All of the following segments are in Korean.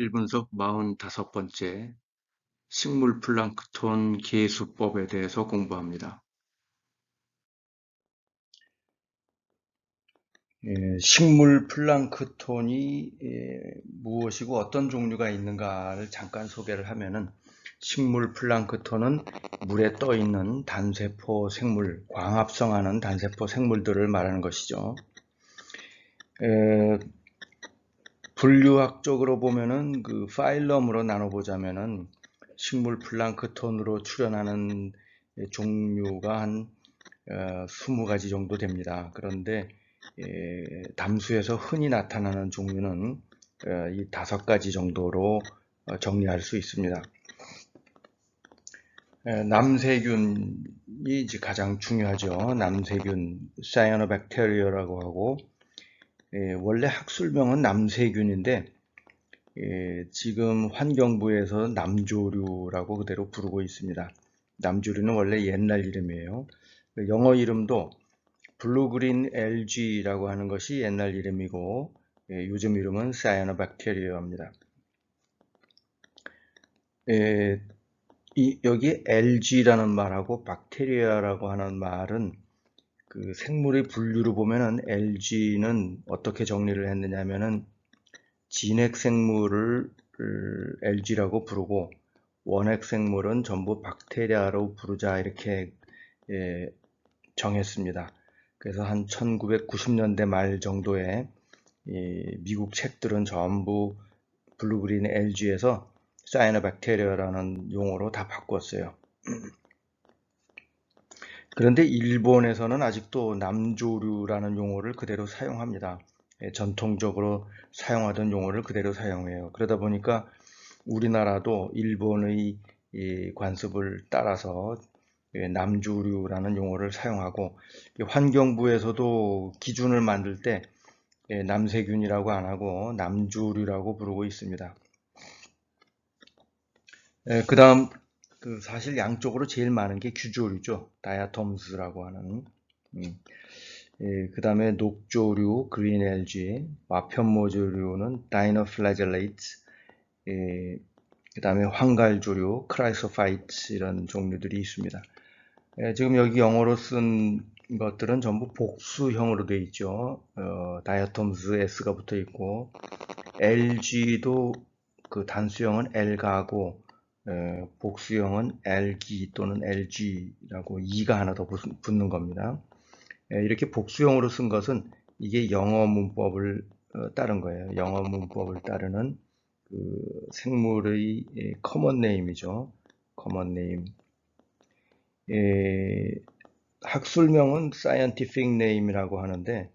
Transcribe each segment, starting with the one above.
1분석 45번째 식물 플랑크톤 계수법에 대해서 공부합니다. 식물 플랑크톤이 무엇이고 어떤 종류가 있는가를 잠깐 소개를 하면은, 식물 플랑크톤은 물에 떠 있는 단세포 생물, 광합성하는 단세포 생물들을 말하는 것이죠. 분류학적으로 보면은 그 파일럼으로 나눠보자면은 식물 플랑크톤으로 출현하는 종류가 한 20가지 정도 됩니다. 그런데 담수에서 흔히 나타나는 종류는 이 5가지 정도로 정리할 수 있습니다. 남세균이 이제 가장 중요하죠. 남세균, 사이아노박테리아라고 하고, 원래 학술명은 남세균인데 지금 환경부에서 남조류라고 그대로 부르고 있습니다. 남조류는 원래 옛날 이름이에요. 영어 이름도 블루그린 LG라고 하는 것이 옛날 이름이고, 요즘 이름은 사이아노박테리아입니다. 여기 LG라는 말하고 박테리아라고 하는 말은 그 생물의 분류로 보면은 LG는 어떻게 정리를 했느냐면은 진핵생물을 LG라고 부르고 원핵생물은 전부 박테리아로 부르자, 이렇게 정했습니다. 그래서 한 1990년대 말 정도에 미국 책들은 전부 블루그린 LG에서 사이아노박테리아라는 용어로 다 바꿨어요. 그런데 일본에서는 아직도 남조류라는 용어를 그대로 사용합니다. 전통적으로 사용하던 용어를 그대로 사용해요. 그러다 보니까 우리나라도 일본의 관습을 따라서 남조류라는 용어를 사용하고, 환경부에서도 기준을 만들 때 남세균이라고 안 하고 남조류라고 부르고 있습니다. 그 다음, 사실 양쪽으로 제일 많은 게 규조류죠. 다이아톰스라고 하는. 그 다음에 녹조류, 그린 엘지, 마편모조류는 다이노플라젤레이트, 그 다음에 황갈조류, 크라이소파이트, 이런 종류들이 있습니다. 지금 여기 영어로 쓴 것들은 전부 복수형으로 되어 있죠. 다이아톰스 S가 붙어 있고, LG도 그 단수형은 L가고, 복수형은 LG 또는 LG라고 E가 하나 더 붙는 겁니다. 이렇게 복수형으로 쓴 것은 이게 영어 문법을 따른 거예요. 영어 문법을 따르는 그 생물의 커먼 네임이죠. 커먼 네임. 학술명은 scientific name이라고 하는데,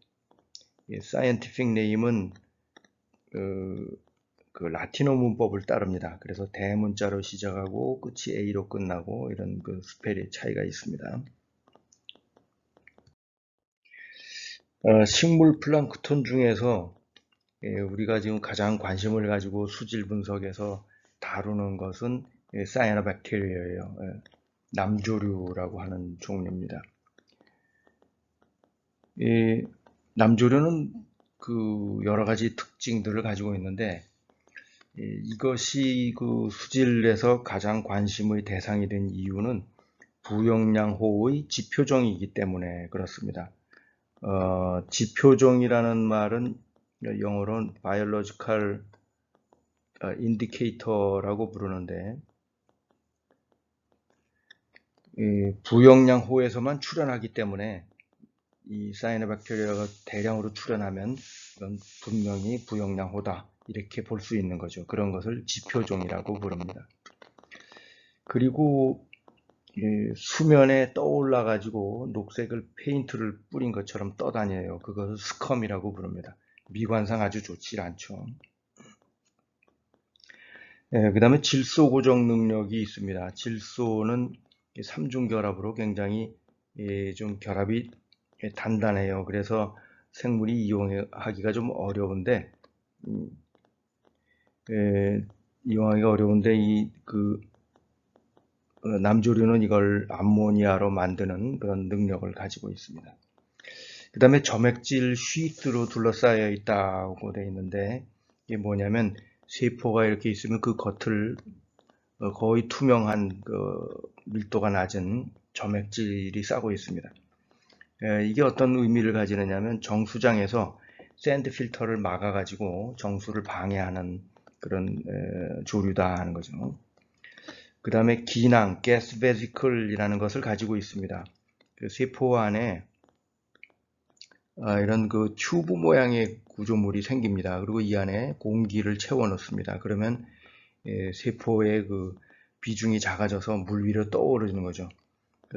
scientific name은 그 라틴어 문법을 따릅니다. 그래서 대문자로 시작하고 끝이 A로 끝나고, 이런 그 스펠의 차이가 있습니다. 식물 플랑크톤 중에서 우리가 지금 가장 관심을 가지고 수질 분석에서 다루는 것은 사이아노박테리아예요. 남조류라고 하는 종류입니다. 이 남조류는 그 여러 가지 특징들을 가지고 있는데, 이것이 그 수질에서 가장 관심의 대상이 된 이유는 부영량호의 지표종이기 때문에 그렇습니다. 지표종이라는 말은 영어로는 biological indicator라고 부르는데, 부영량호에서만 출현하기 때문에 이 사이아노박테리아가 대량으로 출현하면 이건 분명히 부영량호다, 이렇게 볼 수 있는 거죠. 그런 것을 지표종이라고 부릅니다. 그리고 수면에 떠올라 가지고 녹색을 페인트를 뿌린 것처럼 떠다녀요. 그것을 스컴이라고 부릅니다. 미관상 아주 좋지 않죠. 그 다음에 질소 고정 능력이 있습니다. 질소는 삼중결합으로 굉장히 좀 결합이 단단해요. 그래서 생물이 이용하기가 좀 어려운데, 남조류는 이걸 암모니아로 만드는 그런 능력을 가지고 있습니다. 그 다음에 점액질 쉬스로 둘러싸여 있다고 되어 있는데, 이게 뭐냐면 세포가 이렇게 있으면 그 겉을 거의 투명한 밀도가 낮은 점액질이 싸고 있습니다. 이게 어떤 의미를 가지느냐면 정수장에서 샌드 필터를 막아가지고 정수를 방해하는 그런 조류다 하는 거죠. 그 다음에 기낭, 가스 베지클이라는 것을 가지고 있습니다. 그 세포 안에 이런 그 튜브 모양의 구조물이 생깁니다. 그리고 이 안에 공기를 채워 넣습니다. 그러면 세포의 그 비중이 작아져서 물 위로 떠오르는 거죠.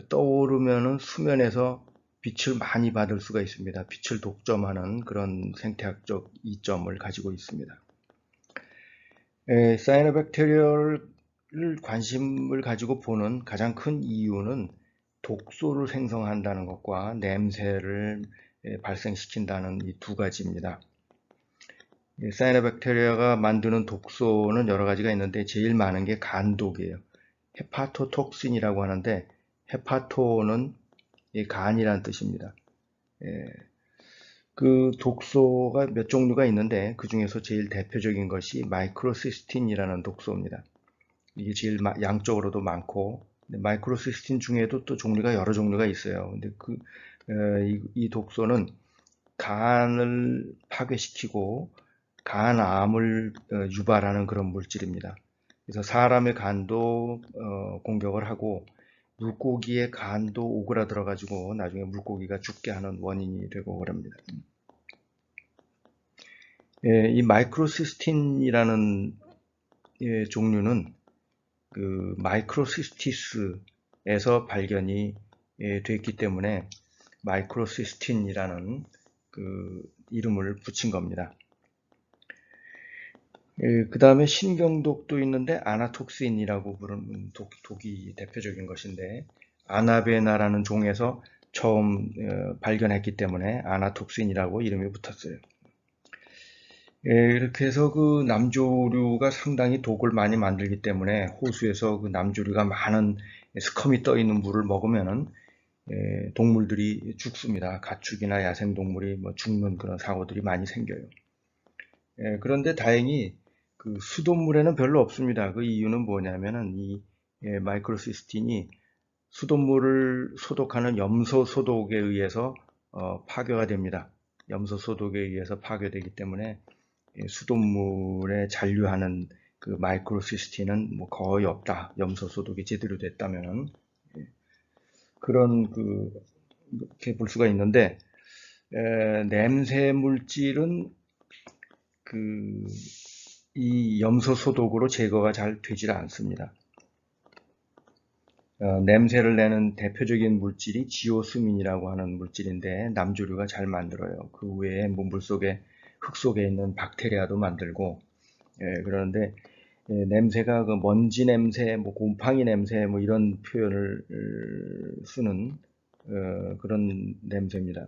떠오르면은 수면에서 빛을 많이 받을 수가 있습니다. 빛을 독점하는 그런 생태학적 이점을 가지고 있습니다. 사이노백테리아를 관심을 가지고 보는 가장 큰 이유는 독소를 생성한다는 것과 냄새를 발생시킨다는 이 두 가지입니다. 사이노백테리아가 만드는 독소는 여러 가지가 있는데 제일 많은 게 간독이에요. 헤파토톡신이라고 하는데 헤파토는 간이라는 뜻입니다. 그 독소가 몇 종류가 있는데 그 중에서 제일 대표적인 것이 마이크로시스틴이라는 독소입니다. 이게 제일 양적으로도 많고 마이크로시스틴 중에도 또 종류가 여러 종류가 있어요. 근데 이 독소는 간을 파괴시키고 간암을 유발하는 그런 물질입니다. 그래서 사람의 간도 공격을 하고 물고기의 간도 오그라들어 가지고 나중에 물고기가 죽게 하는 원인이 되고 그럽니다. 이 마이크로시스틴이라는 종류는 그 마이크로시스티스에서 발견이 됐기 때문에 마이크로시스틴이라는 그 이름을 붙인 겁니다. 그 다음에 신경독도 있는데 아나톡신이라고 부르는 독이 대표적인 것인데 아나베나라는 종에서 처음 발견했기 때문에 아나톡신이라고 이름이 붙었어요. 이렇게 해서 그 남조류가 상당히 독을 많이 만들기 때문에 호수에서 그 남조류가 많은 스컴이 떠 있는 물을 먹으면은 동물들이 죽습니다. 가축이나 야생동물이 뭐 죽는 그런 사고들이 많이 생겨요. 그런데 다행히 그 수돗물에는 별로 없습니다. 그 이유는 뭐냐면은 이 마이크로시스틴이 수돗물을 소독하는 염소 소독에 의해서 파괴가 됩니다. 염소 소독에 의해서 파괴되기 때문에 수돗물에 잔류하는 그 마이크로시스틴은 뭐 거의 없다. 염소 소독이 제대로 됐다면은 그런 그렇게 볼 수가 있는데 냄새 물질은 이 염소 소독으로 제거가 잘 되질 않습니다. 냄새를 내는 대표적인 물질이 지오스민이라고 하는 물질인데 남조류가 잘 만들어요. 그 외에 뭐 물속에 흙 속에 있는 박테리아도 만들고 그런데 냄새가 그 먼지 냄새, 뭐 곰팡이 냄새 뭐 이런 표현을 쓰는 그런 냄새입니다.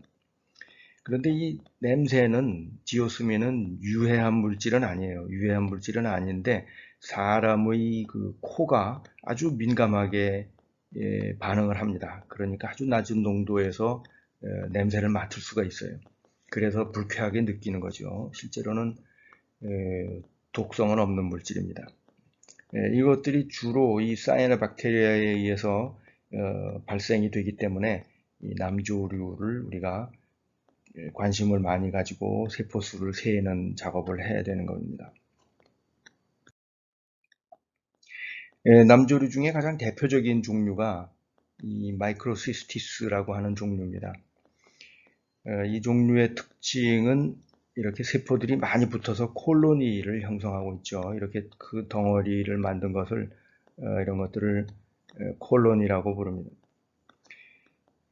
그런데 이 냄새는 지오스민은 유해한 물질은 아니에요. 유해한 물질은 아닌데 사람의 그 코가 아주 민감하게 반응을 합니다. 그러니까 아주 낮은 농도에서 냄새를 맡을 수가 있어요. 그래서 불쾌하게 느끼는 거죠. 실제로는 독성은 없는 물질입니다. 이것들이 주로 이 사이노박테리아에 의해서 발생이 되기 때문에 이 남조류를 우리가 관심을 많이 가지고 세포수를 세는 작업을 해야 되는 겁니다. 남조류 중에 가장 대표적인 종류가 이 마이크로시스티스라고 하는 종류입니다. 이 종류의 특징은 이렇게 세포들이 많이 붙어서 콜로니를 형성하고 있죠. 이렇게 그 덩어리를 만든 것을 이런 것들을 콜로니라고 부릅니다.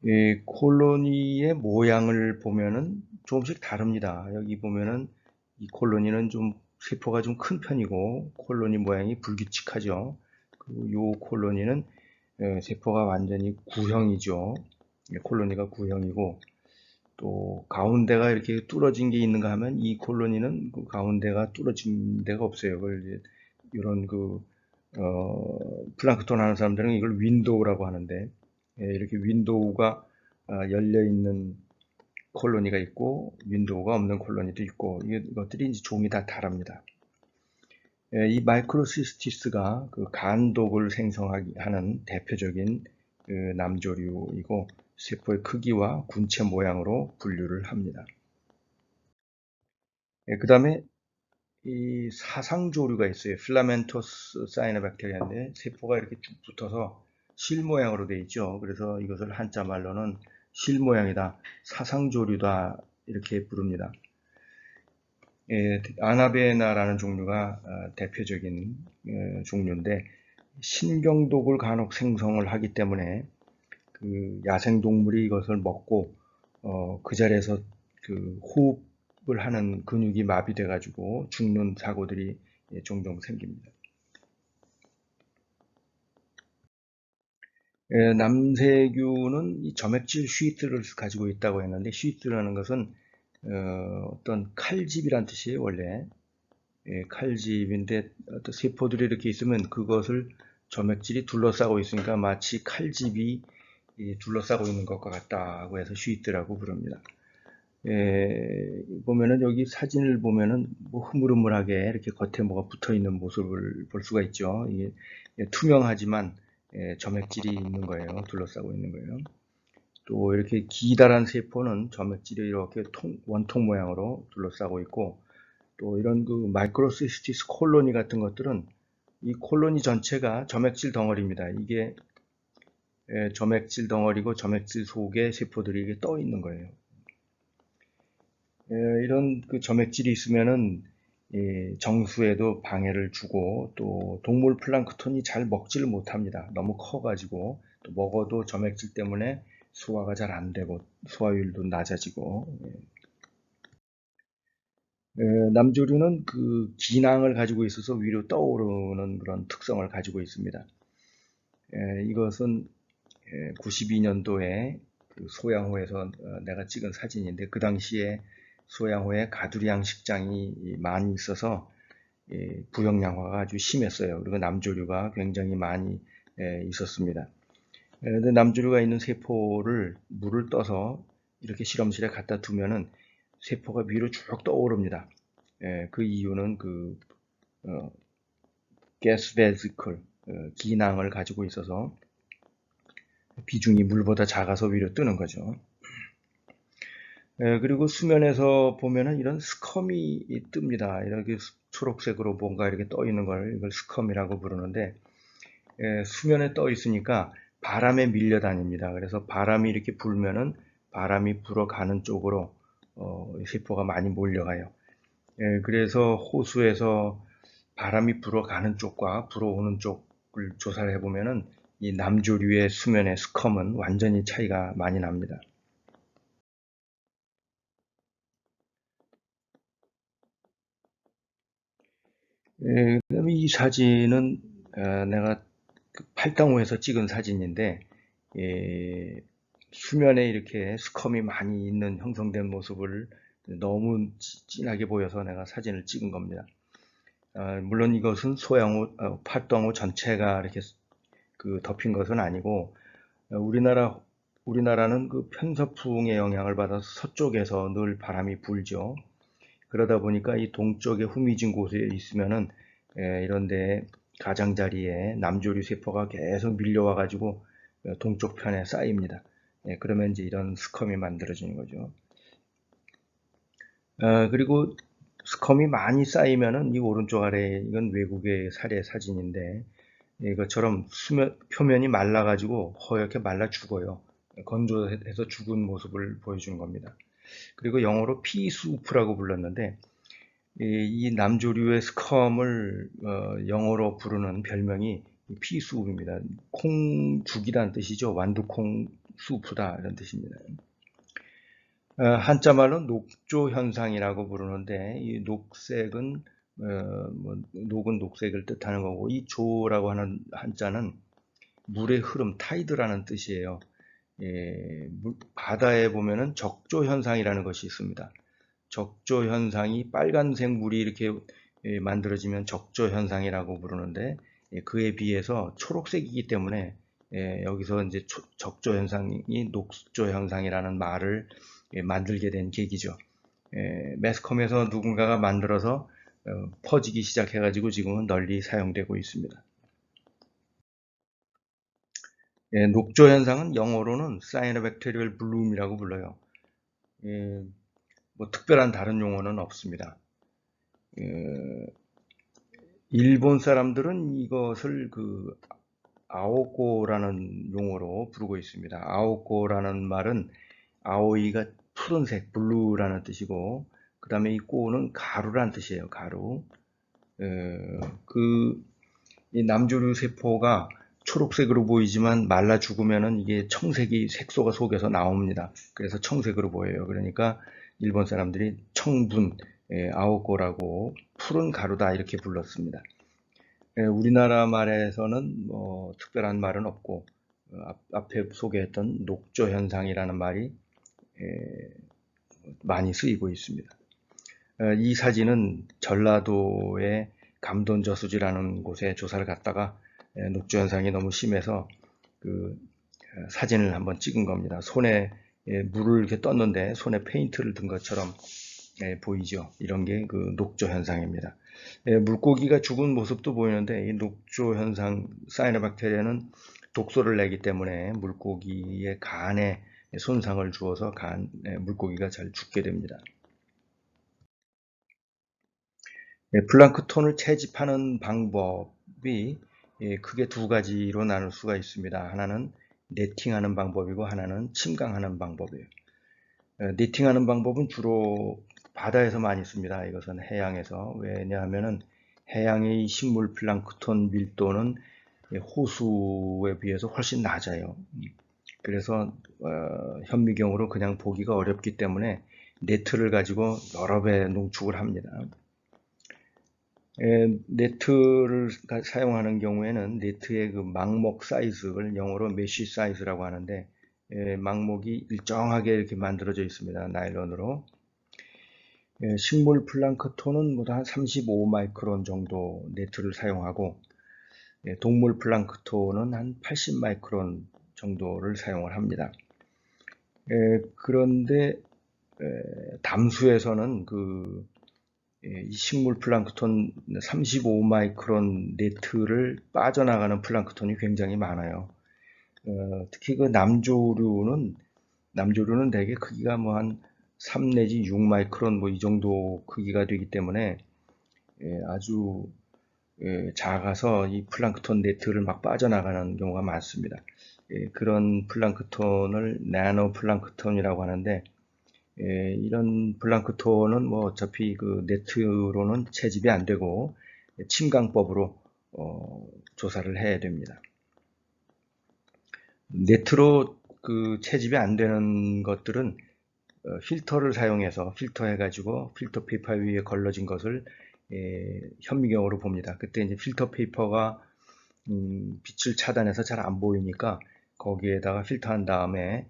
이 콜로니의 모양을 보면은 조금씩 다릅니다. 여기 보면은 이 콜로니는 좀 세포가 좀 큰 편이고 콜로니 모양이 불규칙하죠. 그리고 이 콜로니는 세포가 완전히 구형이죠. 콜로니가 구형이고 또 가운데가 이렇게 뚫어진 게 있는가 하면 이 콜로니는 그 가운데가 뚫어진 데가 없어요. 그걸 이제 이런 플랑크톤 하는 사람들은 이걸 윈도우라고 하는데 이렇게 윈도우가 열려 있는 콜로니가 있고 윈도우가 없는 콜로니도 있고 이것들이 이제 종이 다 다릅니다. 이 마이크로시스티스가 그 간독을 생성하는 대표적인 그 남조류이고 세포의 크기와 군체 모양으로 분류를 합니다. 그 다음에 이 사상조류가 있어요. 필라멘토스 사이노박테리아인데 세포가 이렇게 쭉 붙어서 실 모양으로 되어 있죠. 그래서 이것을 한자 말로는 실 모양이다, 사상조류다 이렇게 부릅니다. 아나베나라는 종류가 대표적인 종류인데 신경독을 간혹 생성을 하기 때문에 그 야생동물이 이것을 먹고 그 자리에서 그 호흡을 하는 근육이 마비돼 가지고 죽는 사고들이 종종 생깁니다. 남세균은 이 점액질 쉬트를 가지고 있다고 했는데 쉬트라는 것은 어떤 칼집이란 뜻이에요. 원래 칼집인데 어떤 세포들이 이렇게 있으면 그것을 점액질이 둘러싸고 있으니까 마치 칼집이 둘러싸고 있는 것과 같다고 해서 쉬트라고 부릅니다. 보면은 여기 사진을 보면은 뭐 흐물흐물하게 이렇게 겉에 뭐가 붙어 있는 모습을 볼 수가 있죠. 이게 투명하지만 점액질이 있는 거예요. 둘러싸고 있는 거예요. 또 이렇게 기다란 세포는 점액질이 이렇게 원통 모양으로 둘러싸고 있고, 또 이런 그 마이크로시스티스 콜로니 같은 것들은 이 콜로니 전체가 점액질 덩어리입니다. 이게 점액질 덩어리고 점액질 속에 세포들이 이게 떠 있는 거예요. 이런 그 점액질이 있으면은 정수에도 방해를 주고 또 동물 플랑크톤이 잘 먹지를 못합니다. 너무 커가지고 또 먹어도 점액질 때문에 소화가 잘 안 되고 소화율도 낮아지고. 남조류는 그 기낭을 가지고 있어서 위로 떠오르는 그런 특성을 가지고 있습니다. 이것은 92년도에 그 소양호에서 내가 찍은 사진인데 그 당시에 소양호에 가두리 양식장이 많이 있어서 부영양화가 아주 심했어요. 그리고 남조류가 굉장히 많이 있었습니다. 그런데 남조류가 있는 세포를 물을 떠서 이렇게 실험실에 갖다 두면은 세포가 위로 쭉 떠오릅니다. 그 이유는 그 가스 베지클 기낭을 가지고 있어서 비중이 물보다 작아서 위로 뜨는 거죠. 그리고 수면에서 보면은 이런 스컴이 뜹니다. 이렇게 초록색으로 뭔가 이렇게 떠 있는 걸 이걸 스컴이라고 부르는데 수면에 떠 있으니까 바람에 밀려 다닙니다. 그래서 바람이 이렇게 불면은 바람이 불어가는 쪽으로 세포가 많이 몰려가요. 그래서 호수에서 바람이 불어가는 쪽과 불어오는 쪽을 조사를 해보면은 이 남조류의 수면의 스컴은 완전히 차이가 많이 납니다. 그다음에 이 사진은 내가 그 팔당호에서 찍은 사진인데 수면에 이렇게 스컴이 많이 있는 형성된 모습을 너무 진하게 보여서 내가 사진을 찍은 겁니다. 물론 이것은 소양호, 팔당호 전체가 이렇게 그 덮인 것은 아니고 우리나라는 그 편서풍의 영향을 받아서 서쪽에서 늘 바람이 불죠. 그러다 보니까 이 동쪽에 후미진 곳에 있으면은 이런 데 가장자리에 남조류 세포가 계속 밀려와 가지고 동쪽 편에 쌓입니다. 그러면 이제 이런 스컴이 만들어지는 거죠. 그리고 스컴이 많이 쌓이면은 이 오른쪽 아래 이건 외국의 사례 사진인데 이것처럼 수면 표면이 말라 가지고 허옇게 말라 죽어요. 건조해서 죽은 모습을 보여주는 겁니다. 그리고 영어로 피수프라고 불렀는데 이 남조류의 스컴을 영어로 부르는 별명이 피수프입니다. 콩죽이라는 뜻이죠. 완두콩 수프다 이런 뜻입니다. 한자말로 녹조 현상이라고 부르는데 이 녹색은 뭐 녹은 녹색을 뜻하는 거고 이 조라고 하는 한자는 물의 흐름, 타이드라는 뜻이에요. 바다에 보면은 적조 현상이라는 것이 있습니다. 적조 현상이 빨간색 물이 이렇게 만들어지면 적조 현상이라고 부르는데 그에 비해서 초록색이기 때문에 여기서 이제 적조 현상이 녹조 현상이라는 말을 만들게 된 계기죠. 매스컴에서 누군가가 만들어서 퍼지기 시작해가지고 지금은 널리 사용되고 있습니다. 예, 녹조 현상은 영어로는 사이노백테리얼 블룸이라고 불러요. 예, 뭐 특별한 다른 용어는 없습니다. 일본 사람들은 이것을 그 아오코라는 용어로 부르고 있습니다. 아오코라는 말은 아오이가 푸른색, 블루라는 뜻이고, 그 다음에 이 꼬는 가루라는 뜻이에요. 가루. 이 남조류 세포가 초록색으로 보이지만 말라 죽으면은 이게 청색이 색소가 속에서 나옵니다. 그래서 청색으로 보여요. 그러니까 일본 사람들이 청분, 아오코라고 푸른 가루다 이렇게 불렀습니다. 우리나라 말에서는 뭐 특별한 말은 없고 앞에 소개했던 녹조 현상이라는 말이 많이 쓰이고 있습니다. 이 사진은 전라도의 감돈저수지라는 곳에 조사를 갔다가 녹조 현상이 너무 심해서 그 사진을 한번 찍은 겁니다. 손에 물을 이렇게 떴는데 손에 페인트를 든 것처럼 보이죠. 이런 게 그 녹조 현상입니다. 물고기가 죽은 모습도 보이는데 이 녹조 현상 사이노박테리아는 독소를 내기 때문에 물고기의 간에 손상을 주어서 물고기가 잘 죽게 됩니다. 플랑크톤을 채집하는 방법이 크게 두 가지로 나눌 수가 있습니다. 하나는 네팅하는 방법이고 하나는 침강하는 방법이에요. 네팅하는 방법은 주로 바다에서 많이 씁니다. 이것은 해양에서. 왜냐하면은 해양의 식물 플랑크톤 밀도는 호수에 비해서 훨씬 낮아요. 그래서 현미경으로 그냥 보기가 어렵기 때문에 네트를 가지고 여러 배 농축을 합니다. 네트를 사용하는 경우에는 네트의 그 망목 사이즈를 영어로 메쉬 사이즈라고 하는데 망목이 일정하게 이렇게 만들어져 있습니다. 나일론으로. 식물 플랑크톤은 모두 한 35 마이크론 정도 네트를 사용하고 동물 플랑크톤은 한 80 마이크론 정도를 사용을 합니다. 그런데 담수에서는 이 식물 플랑크톤 35 마이크론 네트를 빠져나가는 플랑크톤이 굉장히 많아요. 특히 그 남조류는 대개 크기가 뭐 한 3 내지 6 마이크론 뭐 이 정도 크기가 되기 때문에 아주 작아서 이 플랑크톤 네트를 막 빠져나가는 경우가 많습니다. 그런 플랑크톤을 나노 플랑크톤이라고 하는데 이런 플랑크톤은 뭐 어차피 그 네트로는 채집이 안 되고 침강법으로 조사를 해야 됩니다. 네트로 그 채집이 안 되는 것들은 필터를 사용해서 필터해 가지고 필터 페이퍼 위에 걸러진 것을 현미경으로 봅니다. 그때 이제 필터 페이퍼가 빛을 차단해서 잘 안 보이니까 거기에다가 필터한 다음에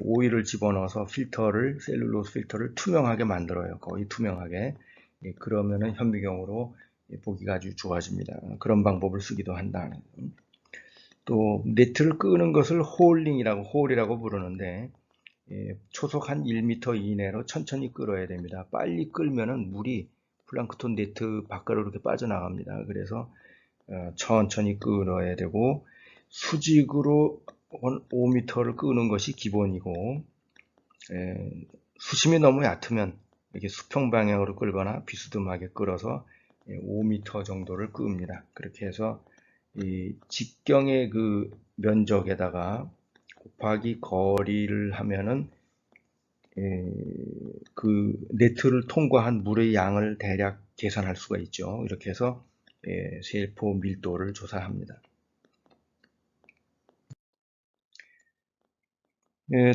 오일을 집어넣어서 셀룰로스 필터를 투명하게 만들어요. 거의 투명하게. 그러면은 현미경으로 보기가 아주 좋아집니다. 그런 방법을 쓰기도 한다. 또 네트를 끄는 것을 홀이라고 부르는데 초속 한 1m 이내로 천천히 끌어야 됩니다. 빨리 끌면은 물이 플랑크톤 네트 밖으로 이렇게 빠져나갑니다. 그래서 천천히 끌어야 되고 수직으로 5m를 끄는 것이 기본이고 수심이 너무 얕으면 이렇게 수평 방향으로 끌거나 비스듬하게 끌어서 5m 정도를 끕니다. 그렇게 해서 이 직경의 그 면적에다가 곱하기 거리를 하면은 그 네트를 통과한 물의 양을 대략 계산할 수가 있죠. 이렇게 해서 세포 밀도를 조사합니다.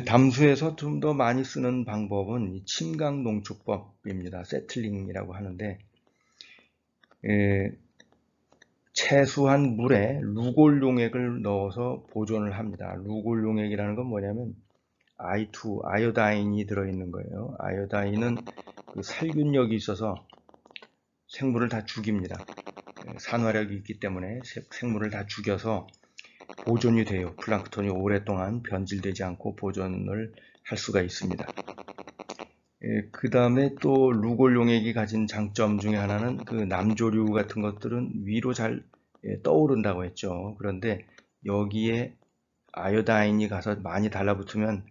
담수에서 좀 더 많이 쓰는 방법은 침강 농축법입니다. 세틀링이라고 하는데 채수한 물에 루골 용액을 넣어서 보존을 합니다. 루골 용액이라는 건 뭐냐면 I2, 아이오다인이 들어있는 거예요. 아이오다인은 그 살균력이 있어서 생물을 다 죽입니다. 산화력이 있기 때문에 생물을 다 죽여서 보존이 돼요. 플랑크톤이 오랫동안 변질되지 않고 보존을 할 수가 있습니다. 그 다음에 또 루골 용액이 가진 장점 중에 하나는 그 남조류 같은 것들은 위로 잘 떠오른다고 했죠. 그런데 여기에 아이오다인이 가서 많이 달라붙으면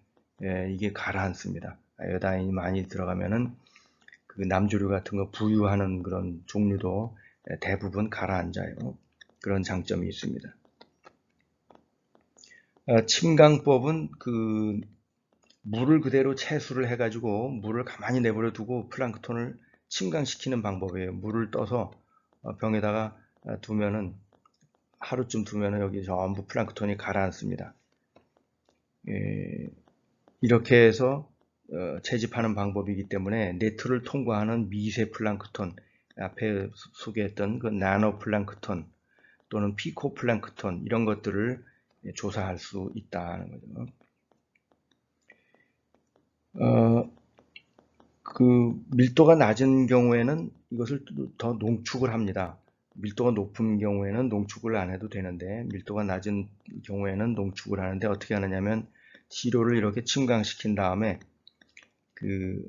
이게 가라앉습니다. 아이오다인이 많이 들어가면은 그 남조류 같은 거 부유하는 그런 종류도 대부분 가라앉아요. 그런 장점이 있습니다. 침강법은 그 물을 그대로 채수를 해가지고 물을 가만히 내버려 두고 플랑크톤을 침강시키는 방법이에요. 물을 떠서 병에다가 두면은 하루쯤 두면은 여기 전부 플랑크톤이 가라앉습니다. 이렇게 해서 채집하는 방법이기 때문에 네트를 통과하는 미세 플랑크톤, 앞에 소개했던 그 나노 플랑크톤 또는 피코 플랑크톤 이런 것들을 조사할 수 있다는 거죠. 그 밀도가 낮은 경우에는 이것을 더 농축을 합니다. 밀도가 높은 경우에는 농축을 안 해도 되는데 밀도가 낮은 경우에는 농축을 하는데 어떻게 하느냐면 시료를 이렇게 침강시킨 다음에 그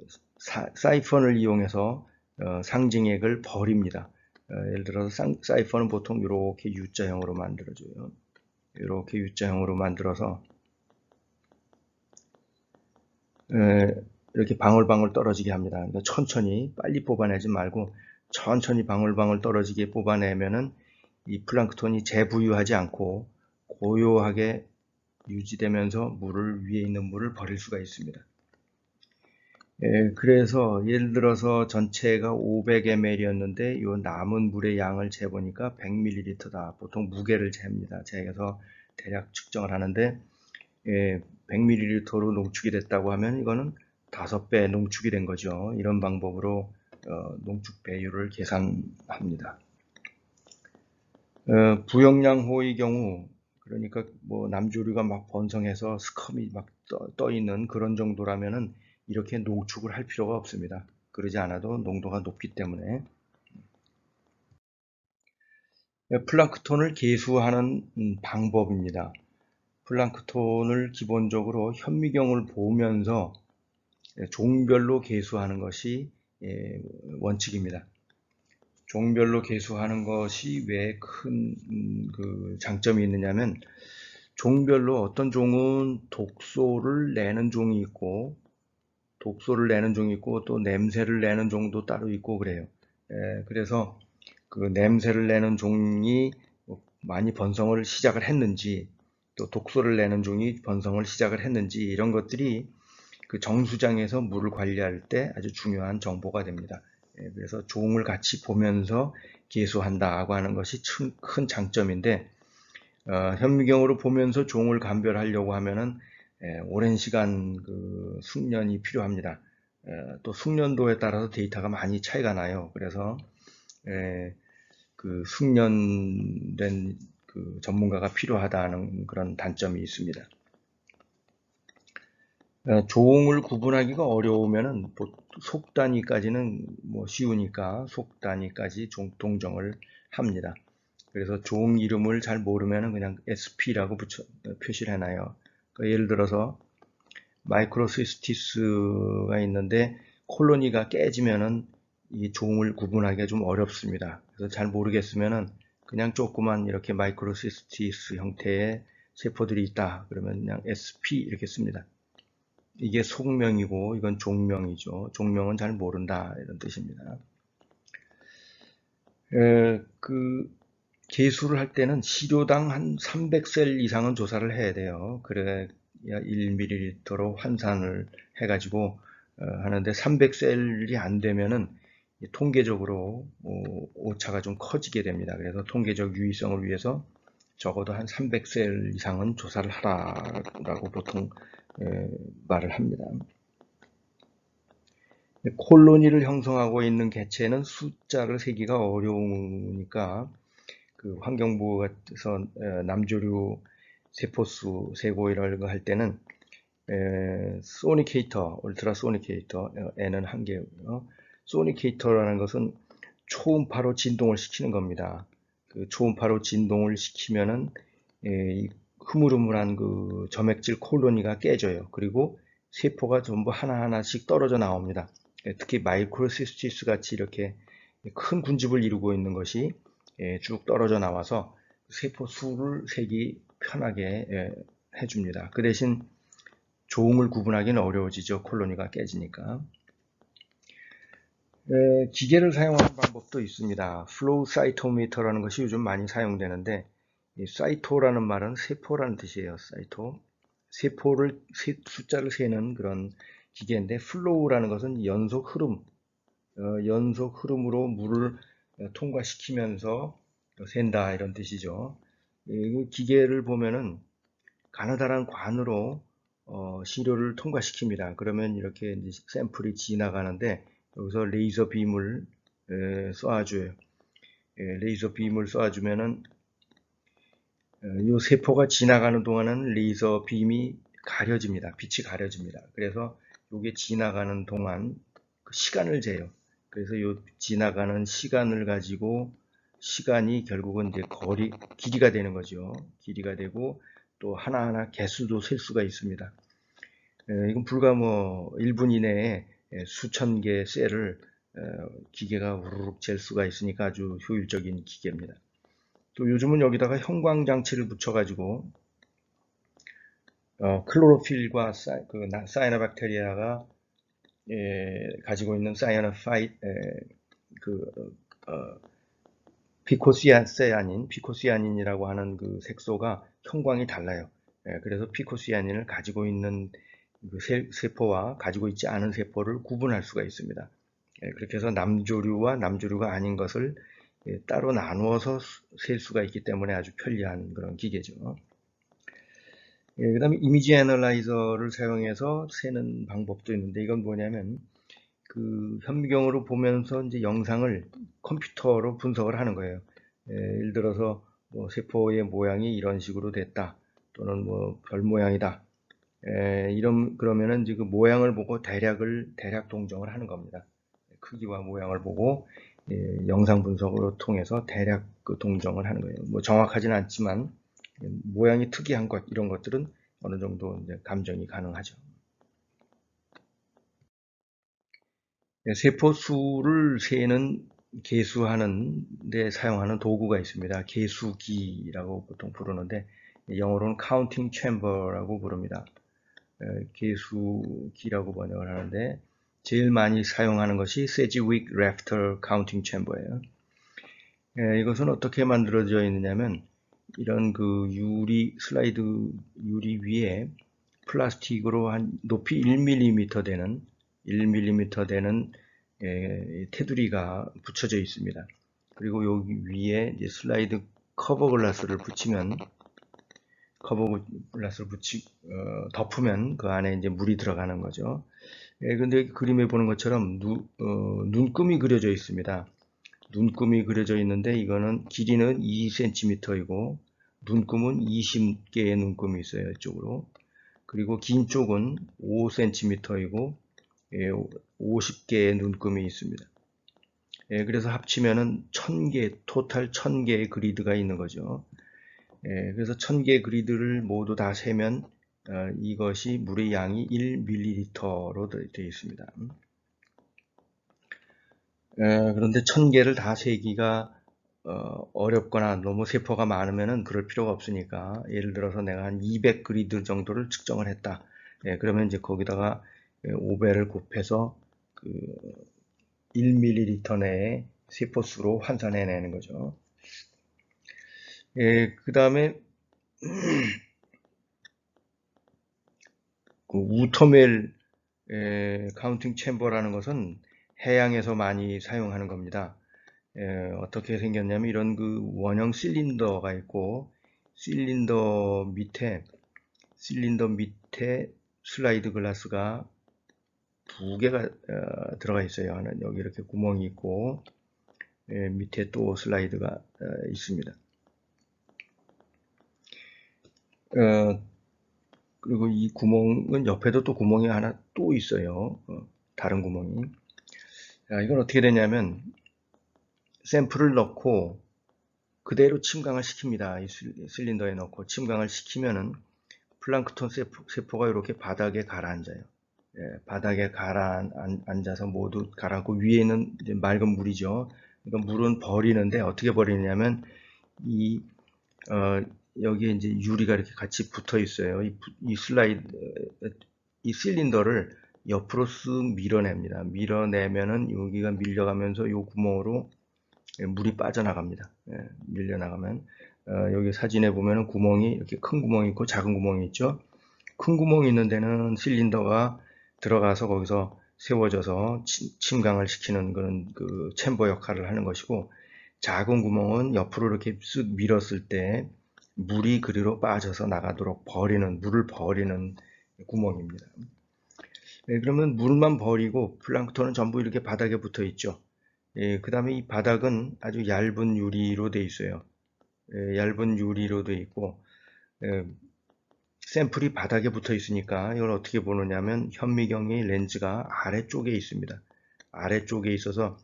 사이펀을 이용해서 상징액을 버립니다. 예를 들어서 사이펀은 보통 이렇게 U자형으로 만들어줘요. 이렇게 U자형으로 만들어서 이렇게 방울방울 떨어지게 합니다. 그러니까 천천히 빨리 뽑아내지 말고 천천히 방울방울 떨어지게 뽑아내면은 이 플랑크톤이 재부유하지 않고 고요하게 유지되면서 물을 위에 있는 물을 버릴 수가 있습니다. 그래서 예를 들어서 전체가 500ml였는데 이 남은 물의 양을 재보니까 100ml다. 보통 무게를 잽니다. 재서 대략 측정을 하는데 100ml로 농축이 됐다고 하면 이거는 5배 농축이 된 거죠. 이런 방법으로 농축 배율을 계산합니다. 부영양호의 경우 그러니까 뭐 남조류가 막 번성해서 스컴이 막 떠 있는 그런 정도라면은 이렇게 농축을 할 필요가 없습니다. 그러지 않아도 농도가 높기 때문에. 플랑크톤을 계수하는 방법입니다. 플랑크톤을 기본적으로 현미경을 보면서 종별로 계수하는 것이 원칙입니다. 종별로 계수하는 것이 왜 큰 그 장점이 있느냐면 종별로 어떤 종은 독소를 내는 종이 있고 또 냄새를 내는 종도 따로 있고 그래요. 그래서 그 냄새를 내는 종이 많이 번성을 시작을 했는지 또 독소를 내는 종이 번성을 시작을 했는지 이런 것들이 그 정수장에서 물을 관리할 때 아주 중요한 정보가 됩니다. 그래서 종을 같이 보면서 계수한다고 하는 것이 큰 장점인데 현미경으로 보면서 종을 감별하려고 하면은 오랜 시간 그 숙련이 필요합니다. 또 숙련도에 따라서 데이터가 많이 차이가 나요. 그래서 그 숙련된 그 전문가가 필요하다는 그런 단점이 있습니다. 종을 구분하기가 어려우면은 속 단위까지는 뭐 쉬우니까 속 단위까지 동정을 합니다. 그래서 종 이름을 잘 모르면은 그냥 SP라고 표시를 해놔요. 그러니까 예를 들어서 마이크로시스티스가 있는데 콜로니가 깨지면은 이 종을 구분하기가 좀 어렵습니다. 그래서 잘 모르겠으면은 그냥 조그만 이렇게 마이크로시스티스 형태의 세포들이 있다. 그러면 그냥 SP 이렇게 씁니다. 이게 속명이고 이건 종명이죠. 종명은 잘 모른다 이런 뜻입니다. 그 계수를 할 때는 시료당 한 300셀 이상은 조사를 해야 돼요. 그래야 1ml로 환산을 해가지고 하는데 300셀이 안 되면은 통계적으로 오차가 좀 커지게 됩니다. 그래서 통계적 유의성을 위해서 적어도 한 300셀 이상은 조사를 하라고 보통 말을 합니다. 콜로니를 형성하고 있는 개체는 숫자를 세기가 어려우니까 그 환경부에서 남조류 세포수 세고 이런 거 할 때는 소니케이터, 울트라 소니케이터 N은 한 개고요. 소니케이터라는 것은 초음파로 진동을 시키는 겁니다. 그 초음파로 진동을 시키면은 이 흐물흐물한 그 점액질 콜로니가 깨져요. 그리고 세포가 전부 하나하나씩 떨어져 나옵니다. 특히 마이크로시스티스 같이 이렇게 큰 군집을 이루고 있는 것이 쭉 떨어져 나와서 세포 수를 세기 편하게 해줍니다. 그 대신 종을 구분하기는 어려워지죠. 콜로니가 깨지니까. 기계를 사용하는 방법도 있습니다. 플로우 사이토미터라는 것이 요즘 많이 사용되는데, 이 사이토라는 말은 세포라는 뜻이에요. 사이토. 세포를 숫자를 세는 그런 기계인데, 플로우라는 것은 연속 흐름, 연속 흐름으로 물을 통과시키면서 샌다 이런 뜻이죠. 이 기계를 보면은 가느다란 관으로 시료를 통과시킵니다. 그러면 이렇게 이제 샘플이 지나가는데 여기서 레이저 빔을 쏘아줘요. 레이저 빔을 쏘아주면은 이 세포가 지나가는 동안은 레이저 빔이 가려집니다. 빛이 가려집니다. 그래서 이게 지나가는 동안 그 시간을 재요. 그래서 이 지나가는 시간을 가지고 시간이 결국은 이제 길이가 되는 거죠. 길이가 되고 또 하나하나 개수도 셀 수가 있습니다. 이건 불과 뭐 1분 이내에 수천 개의 셀을 기계가 우르륵 잴 수가 있으니까 아주 효율적인 기계입니다. 또 요즘은 여기다가 형광장치를 붙여가지고 클로로필과 사이노박테리아가 가지고 있는 피코시아닌이라고 하는 그 색소가 형광이 달라요. 그래서 피코시아닌을 가지고 있는 그 세포와 가지고 있지 않은 세포를 구분할 수가 있습니다. 그렇게 해서 남조류와 남조류가 아닌 것을 따로 나누어서 셀 수가 있기 때문에 아주 편리한 그런 기계죠. 그 다음에 이미지 애널라이저를 사용해서 세는 방법도 있는데 이건 뭐냐면 그 현미경으로 보면서 이제 영상을 컴퓨터로 분석을 하는 거예요. 예를 들어서 뭐 세포의 모양이 이런 식으로 됐다 또는 뭐 별 모양이다 그러면은 이제 그 모양을 보고 대략 동정을 하는 겁니다. 크기와 모양을 보고 영상 분석으로 통해서 대략 그 동정을 하는 거예요. 뭐 정확하지는 않지만 모양이 특이한 것 이런 것들은 어느 정도 이제 감정이 가능하죠. 세포 수를 세는 계수하는 데 사용하는 도구가 있습니다. 계수기라고 보통 부르는데 영어로는 counting chamber라고 부릅니다. 계수기라고 번역을 하는데 제일 많이 사용하는 것이 세지윅 래프터 카운팅 챔버예요. 이것은 어떻게 만들어져 있느냐면 이런 그 슬라이드 유리 위에 플라스틱으로 한 높이 1mm 되는 테두리가 붙여져 있습니다. 그리고 여기 위에 이제 슬라이드 커버 글라스를 덮으면 그 안에 이제 물이 들어가는 거죠. 근데 그림에 보는 것처럼 눈금이 그려져 있습니다. 눈금이 그려져 있는데 이거는 길이는 2cm이고 눈금은 20개의 눈금이 있어요. 이쪽으로. 그리고 긴 쪽은 5cm이고 50개의 눈금이 있습니다. 그래서 합치면은 토탈 1000개의 그리드가 있는 거죠. 그래서 1000개의 그리드를 모두 다 세면 이것이 물의 양이 1ml로 되어 있습니다. 그런데 1000개를 다 세기가 어렵거나 너무 세포가 많으면은 그럴 필요가 없으니까 예를 들어서 내가 한 200그리드 정도를 측정을 했다. 그러면 이제 거기다가 5배를 곱해서 그 1ml 내의 세포수로 환산해내는 거죠. 그 다음에 그 우터멜 카운팅 챔버라는 것은 해양에서 많이 사용하는 겁니다. 어떻게 생겼냐면 이런 그 원형 실린더가 있고 실린더 밑에 슬라이드 글라스가 두 개가 들어가 있어요. 하나 여기 이렇게 구멍이 있고 밑에 또 슬라이드가 있습니다. 그리고 이 구멍은 옆에도 또 구멍이 하나 또 있어요. 다른 구멍이. 이건 어떻게 되냐면 샘플을 넣고 그대로 침강을 시킵니다. 이 실린더에 넣고 침강을 시키면은 플랑크톤 세포가 이렇게 바닥에 가라앉아요. 바닥에 앉아서 모두 가라앉고 위에는 이제 맑은 물이죠. 그러니까 물은 버리는데 어떻게 버리냐면 이 여기에 이제 유리가 이렇게 같이 붙어 있어요. 이 슬라이드 이 실린더를 옆으로 쓱 밀어냅니다. 밀어내면은 여기가 밀려가면서 이 구멍으로 물이 빠져나갑니다. 밀려나가면 여기 사진에 보면은 구멍이 이렇게 큰 구멍이 있고 작은 구멍이 있죠. 큰 구멍이 있는 데는 실린더가 들어가서 거기서 세워져서 침강을 시키는 그런 그 챔버 역할을 하는 것이고, 작은 구멍은 옆으로 이렇게 쓱 밀었을 때 물이 그리로 빠져서 나가도록 물을 버리는 구멍입니다. 그러면 물만 버리고 플랑크톤은 전부 이렇게 바닥에 붙어 있죠. 그 다음에 이 바닥은 아주 얇은 유리로 되어 있어요. 얇은 유리로 되어 있고, 샘플이 바닥에 붙어 있으니까 이걸 어떻게 보느냐면 현미경의 렌즈가 아래쪽에 있습니다. 아래쪽에 있어서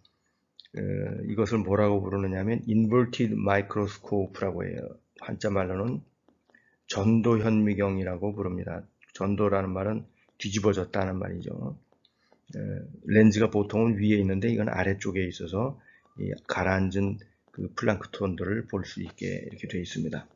이것을 뭐라고 부르느냐면 inverted microscope라고 해요. 한자말로는 전도 현미경이라고 부릅니다. 전도라는 말은 뒤집어졌다는 말이죠. 렌즈가 보통은 위에 있는데 이건 아래쪽에 있어서 가라앉은 그 플랑크톤들을 볼 수 있게 이렇게 되어 있습니다.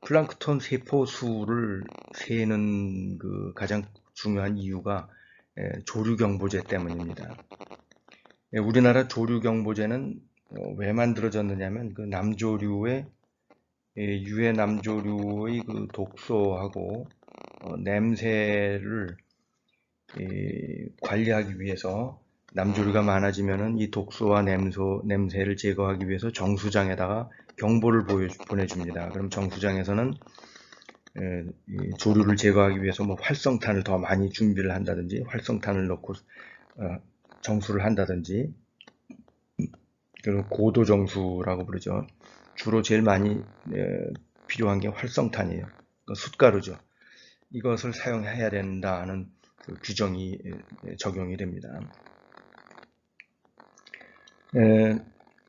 플랑크톤 세포 수를 세는 그 가장 중요한 이유가 조류경보제 때문입니다. 우리나라 조류경보제는 왜 만들어졌느냐면 그 남조류의 유해 남조류의 그 독소하고 냄새를 관리하기 위해서, 남조류가 많아지면은 이 독소와 냄새를 제거하기 위해서 정수장에다가 경보를 보내줍니다. 그럼 정수장에서는 조류를 제거하기 위해서 뭐 활성탄을 더 많이 준비를 한다든지, 활성탄을 넣고 정수를 한다든지, 그리고 고도정수라고 부르죠. 주로 제일 많이 필요한 게 활성탄이에요. 그러니까 숯가루죠. 이것을 사용해야 된다는 그 규정이 적용이 됩니다.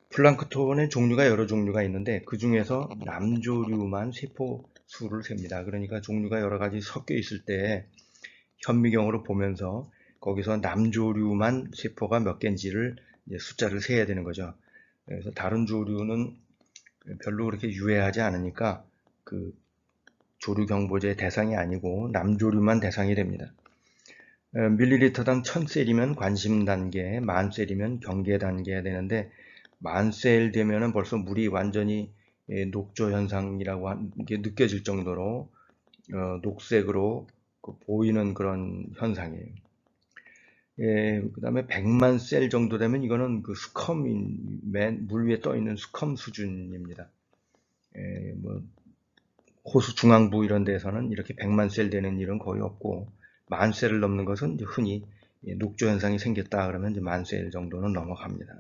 플랑크톤의 종류가 여러 종류가 있는데 그 중에서 남조류만 세포 수를 셉니다. 그러니까 종류가 여러 가지 섞여 있을 때 현미경으로 보면서 거기서 남조류만 세포가 몇 개인지를 숫자를 세야 되는 거죠. 그래서 다른 조류는 별로 그렇게 유해하지 않으니까 그 조류 경보제 대상이 아니고 남조류만 대상이 됩니다. 밀리리터당 1000셀이면 관심 단계, 10,000셀이면 경계 단계가 되는데, 10,000셀 되면은 벌써 물이 완전히 녹조 현상이라고 하는 게 느껴질 정도로 녹색으로 보이는 그런 현상이에요. 그 다음에 100만 셀 정도 되면 이거는 그 물 위에 떠 있는 수컴 수준입니다. 뭐 호수 중앙부 이런 데서는 이렇게 100만 셀 되는 일은 거의 없고, 10,000셀을 넘는 것은 이제 흔히 녹조 현상이 생겼다 그러면 이제 10,000셀 정도는 넘어갑니다.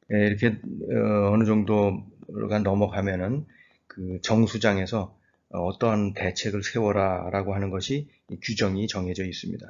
이렇게 어느 정도가 넘어가면은 그 정수장에서 어떠한 대책을 세워라라고 하는 것이 규정이 정해져 있습니다.